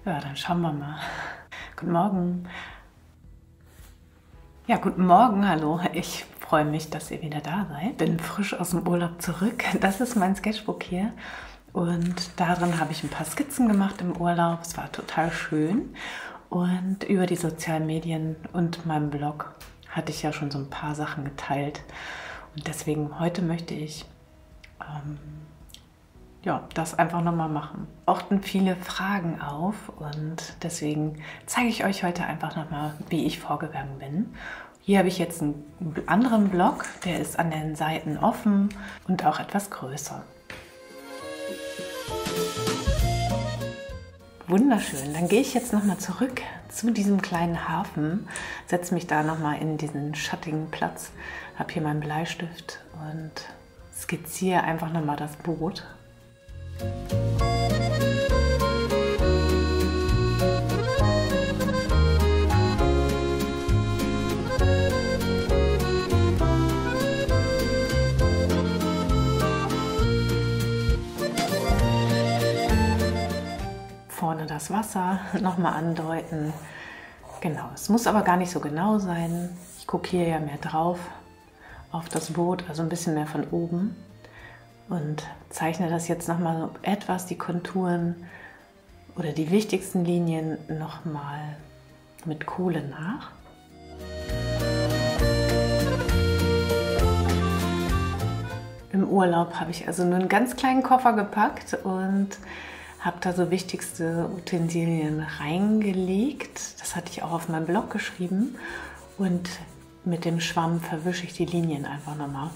Ja, dann schauen wir mal. Guten Morgen. Ja, guten Morgen, hallo. Ich freue mich, dass ihr wieder da seid. Bin frisch aus dem Urlaub zurück. Das ist mein Sketchbook hier. Und darin habe ich ein paar Skizzen gemacht im Urlaub. Es war total schön. Und über die sozialen Medien und meinem Blog hatte ich ja schon so ein paar Sachen geteilt. Und deswegen heute möchte ich das einfach nochmal machen. Achten viele Fragen auf und deswegen zeige ich euch heute einfach nochmal, wie ich vorgegangen bin. Hier habe ich jetzt einen anderen Blog, der ist an den Seiten offen und auch etwas größer. Wunderschön, dann gehe ich jetzt nochmal zurück zu diesem kleinen Hafen, setze mich da nochmal in diesen schattigen Platz, habe hier meinen Bleistift und skizziere einfach nochmal das Boot. Vorne das Wasser nochmal andeuten. Genau, es muss aber gar nicht so genau sein. Ich gucke hier ja mehr drauf auf das Boot, also ein bisschen mehr von oben. Und zeichne das jetzt nochmal so etwas, die Konturen oder die wichtigsten Linien nochmal mit Kohle nach. Im Urlaub habe ich also nur einen ganz kleinen Koffer gepackt und habe da so wichtigste Utensilien reingelegt. Das hatte ich auch auf meinem Blog geschrieben. Und mit dem Schwamm verwische ich die Linien einfach nochmal.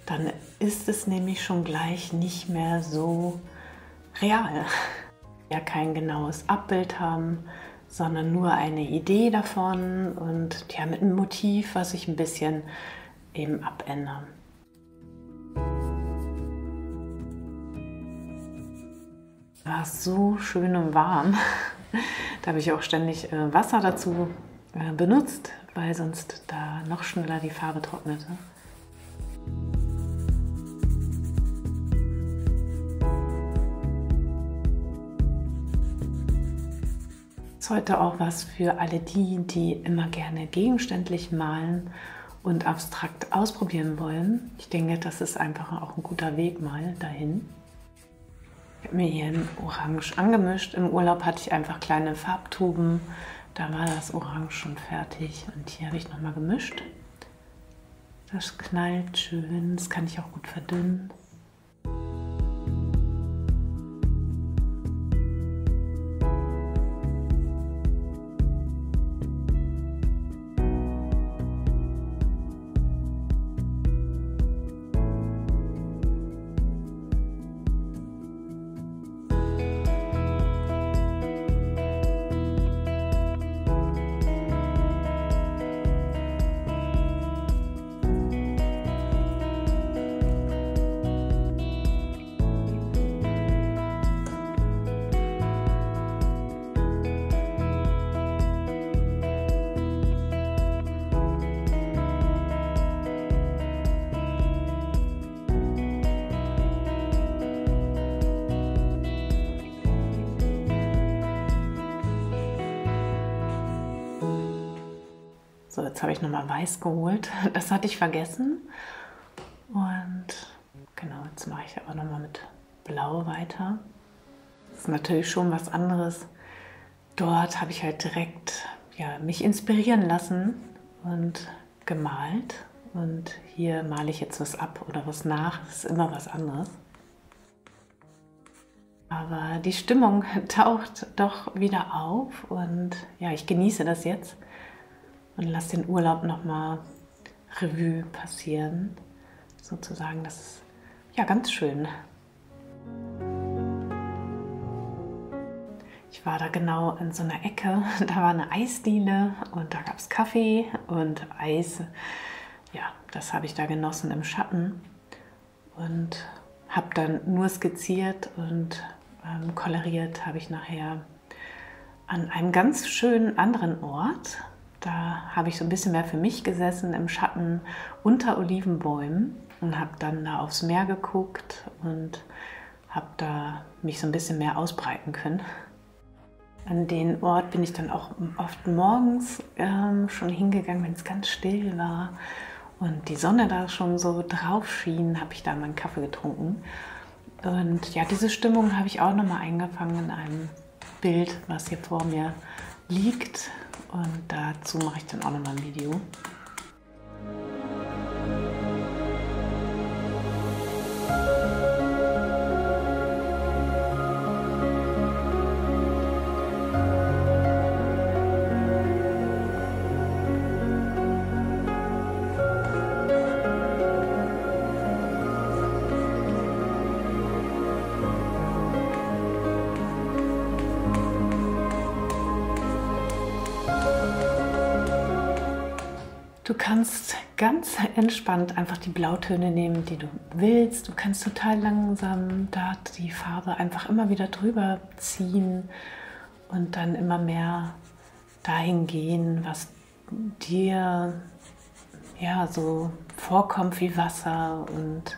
Dann ist es nämlich schon gleich nicht mehr so real. Ja, kein genaues Abbild haben, sondern nur eine Idee davon und ja, mit einem Motiv, was ich ein bisschen eben abändere. War so schön und warm. Da habe ich auch ständig Wasser dazu benutzt, weil sonst da noch schneller die Farbe trocknete. Ist heute auch was für alle die immer gerne gegenständlich malen und abstrakt ausprobieren wollen. Ich denke, das ist einfach auch ein guter Weg mal dahin. Ich habe mir hier in Orange angemischt. Im Urlaub hatte ich einfach kleine Farbtuben. Da war das Orange schon fertig. Und hier habe ich nochmal gemischt. Das knallt schön. Das kann ich auch gut verdünnen. So, jetzt habe ich nochmal weiß geholt. Das hatte ich vergessen. Und genau, jetzt mache ich aber nochmal mit Blau weiter. Das ist natürlich schon was anderes. Dort habe ich halt direkt mich inspirieren lassen und gemalt. Und hier male ich jetzt was ab oder was nach. Das ist immer was anderes. Aber die Stimmung taucht doch wieder auf und ja, ich genieße das jetzt. Und lasse den Urlaub nochmal Revue passieren. Sozusagen, das ist ja ganz schön. Ich war da genau in so einer Ecke, da war eine Eisdiele und da gab es Kaffee und Eis. Ja, das habe ich da genossen im Schatten und habe dann nur skizziert und koloriert habe ich nachher an einem ganz schönen anderen Ort. Da habe ich so ein bisschen mehr für mich gesessen im Schatten unter Olivenbäumen und habe dann da aufs Meer geguckt und habe da mich so ein bisschen mehr ausbreiten können. An den Ort bin ich dann auch oft morgens schon hingegangen, wenn es ganz still war und die Sonne da schon so drauf schien, habe ich da meinen Kaffee getrunken. Und ja, diese Stimmung habe ich auch nochmal eingefangen in einem Bild, was hier vor mir liegt. Und dazu mache ich dann auch nochmal ein Video. Du kannst ganz entspannt einfach die Blautöne nehmen, die du willst. Du kannst total langsam da die Farbe einfach immer wieder drüber ziehen und dann immer mehr dahin gehen, was dir ja so vorkommt wie Wasser. Und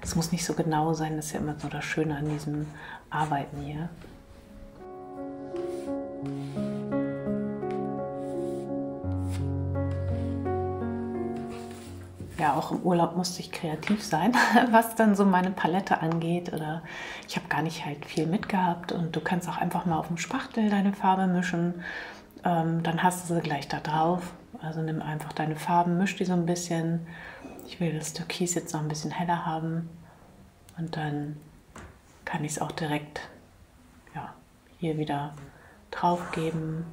es muss nicht so genau sein, das ist ja immer so das Schöne an diesem Arbeiten hier. Ja, auch im Urlaub musste ich kreativ sein, was dann so meine Palette angeht. Oder ich habe gar nicht halt viel mitgehabt und du kannst auch einfach mal auf dem Spachtel deine Farbe mischen. Dann hast du sie gleich da drauf. Also nimm einfach deine Farben, misch die so ein bisschen. Ich will das Türkis jetzt noch ein bisschen heller haben. Und dann kann ich es auch direkt ja, hier wieder drauf geben.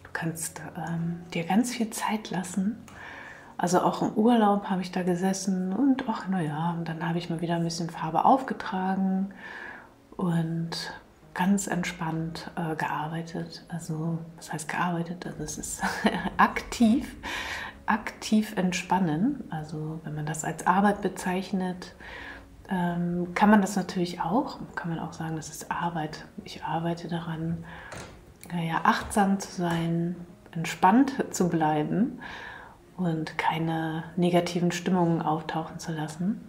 Du kannst dir ganz viel Zeit lassen. Also auch im Urlaub habe ich da gesessen und ach naja, und dann habe ich mal wieder ein bisschen Farbe aufgetragen und ganz entspannt gearbeitet. Also was heißt gearbeitet? Also es ist aktiv entspannen. Also wenn man das als Arbeit bezeichnet, kann man das natürlich auch. Kann man auch sagen, das ist Arbeit. Ich arbeite daran, ja, achtsam zu sein, entspannt zu bleiben und keine negativen Stimmungen auftauchen zu lassen.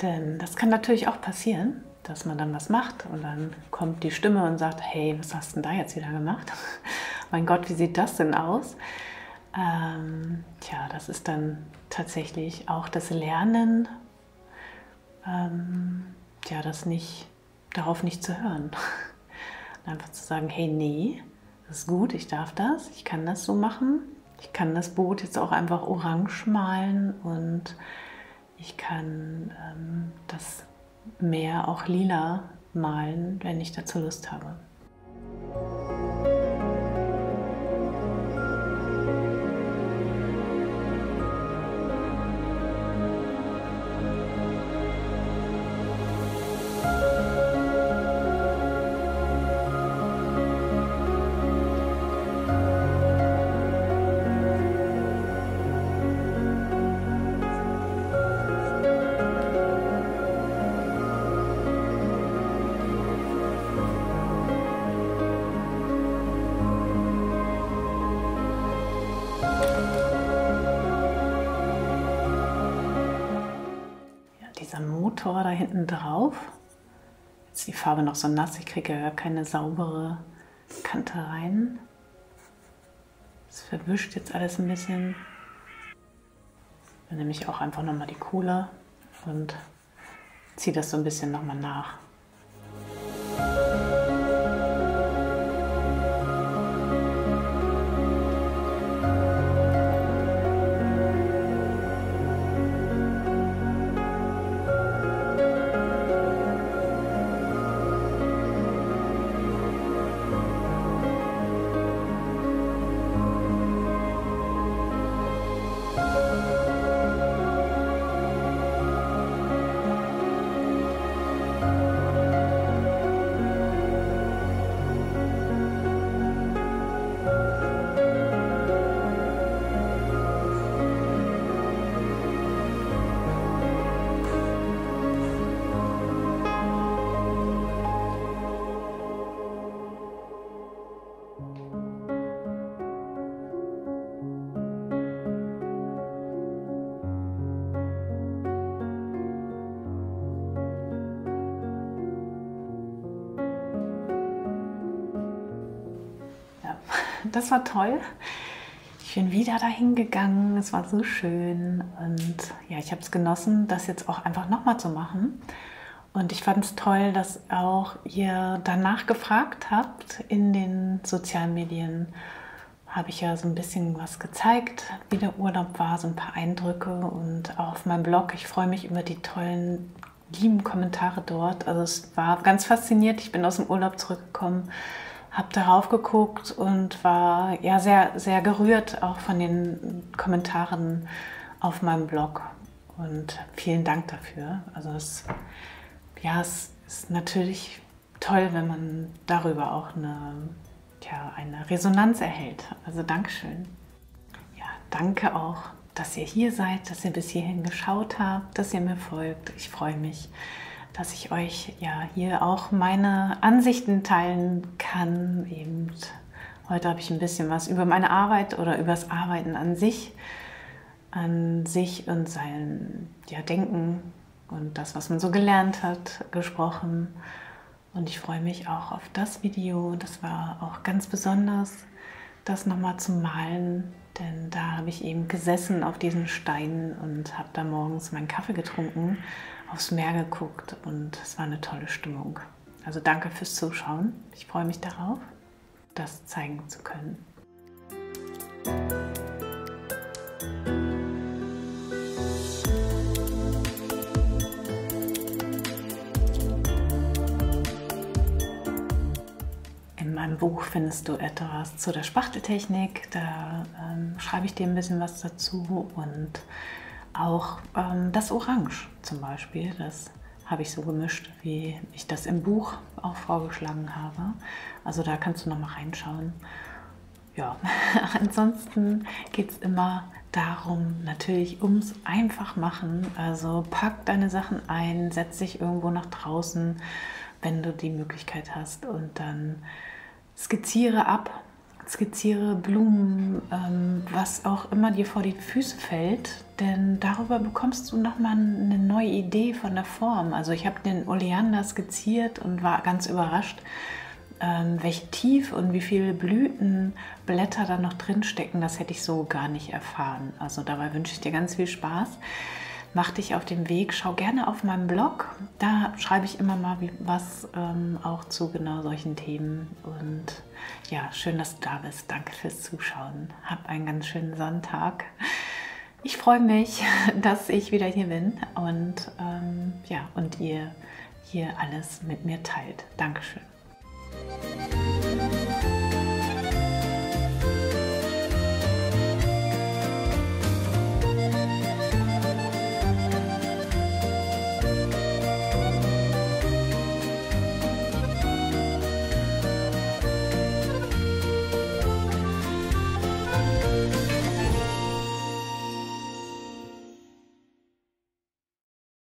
Denn das kann natürlich auch passieren, dass man dann was macht und dann kommt die Stimme und sagt, hey, was hast du denn da jetzt wieder gemacht? Mein Gott, wie sieht das denn aus? Tja, das ist dann tatsächlich auch das Lernen, ja, darauf nicht zu hören. Einfach zu sagen, hey, nee, das ist gut, ich darf das, ich kann das so machen. Ich kann das Boot jetzt auch einfach orange malen und ich kann das Meer auch lila malen, wenn ich dazu Lust habe. Dieser Motor da hinten drauf. Jetzt ist die Farbe noch so nass, ich kriege ja keine saubere Kante rein. Das verwischt jetzt alles ein bisschen. Dann nehme ich auch einfach nochmal die Kohle und ziehe das so ein bisschen nochmal nach. das war toll. Ich bin wieder dahin gegangen, es war so schön und ja, ich habe es genossen, das jetzt auch einfach nochmal zu machen. Und ich fand es toll, dass auch ihr danach gefragt habt. In den sozialen Medien habe ich ja so ein bisschen was gezeigt, wie der Urlaub war, so ein paar Eindrücke und auch auf meinem Blog. Ich freue mich über die tollen, lieben Kommentare dort. Also es war ganz fasziniert. Ich bin aus dem Urlaub zurückgekommen, habe darauf geguckt und war ja sehr, sehr gerührt auch von den Kommentaren auf meinem Blog. Und vielen Dank dafür. Also es ist natürlich toll, wenn man darüber auch eine Resonanz erhält. Also Dankeschön. Ja, danke auch, dass ihr hier seid, dass ihr bis hierhin geschaut habt, dass ihr mir folgt. Ich freue mich, dass ich euch ja hier auch meine Ansichten teilen kann. Eben heute habe ich ein bisschen was über meine Arbeit oder über das Arbeiten an sich und sein Denken und das, was man so gelernt hat, gesprochen. Und ich freue mich auch auf das Video. Das war auch ganz besonders, das nochmal zu malen. Denn da habe ich eben gesessen auf diesen Steinen und habe da morgens meinen Kaffee getrunken, aufs Meer geguckt und es war eine tolle Stimmung. Also danke fürs Zuschauen. Ich freue mich darauf, das zeigen zu können. In meinem Buch findest du etwas zu der Spachteltechnik, da schreibe ich dir ein bisschen was dazu und auch das Orange zum Beispiel, das habe ich so gemischt, wie ich das im Buch auch vorgeschlagen habe. Also da kannst du noch mal reinschauen. Ja, ansonsten geht es immer darum, natürlich ums einfach machen. Also pack deine Sachen ein, setz dich irgendwo nach draußen, wenn du die Möglichkeit hast und dann skizziere ab, skizziere Blumen, was auch immer dir vor die Füße fällt, denn darüber bekommst du nochmal eine neue Idee von der Form. Also ich habe den Oleander skizziert und war ganz überrascht, welche Tief und wie viele Blütenblätter da noch drin stecken. Das hätte ich so gar nicht erfahren. Also dabei wünsche ich dir ganz viel Spaß. Mach dich auf den Weg, schau gerne auf meinem Blog, da schreibe ich immer mal was auch zu genau solchen Themen und ja, schön, dass du da bist, danke fürs Zuschauen, hab einen ganz schönen Sonntag. Ich freue mich, dass ich wieder hier bin und und ihr hier alles mit mir teilt. Dankeschön.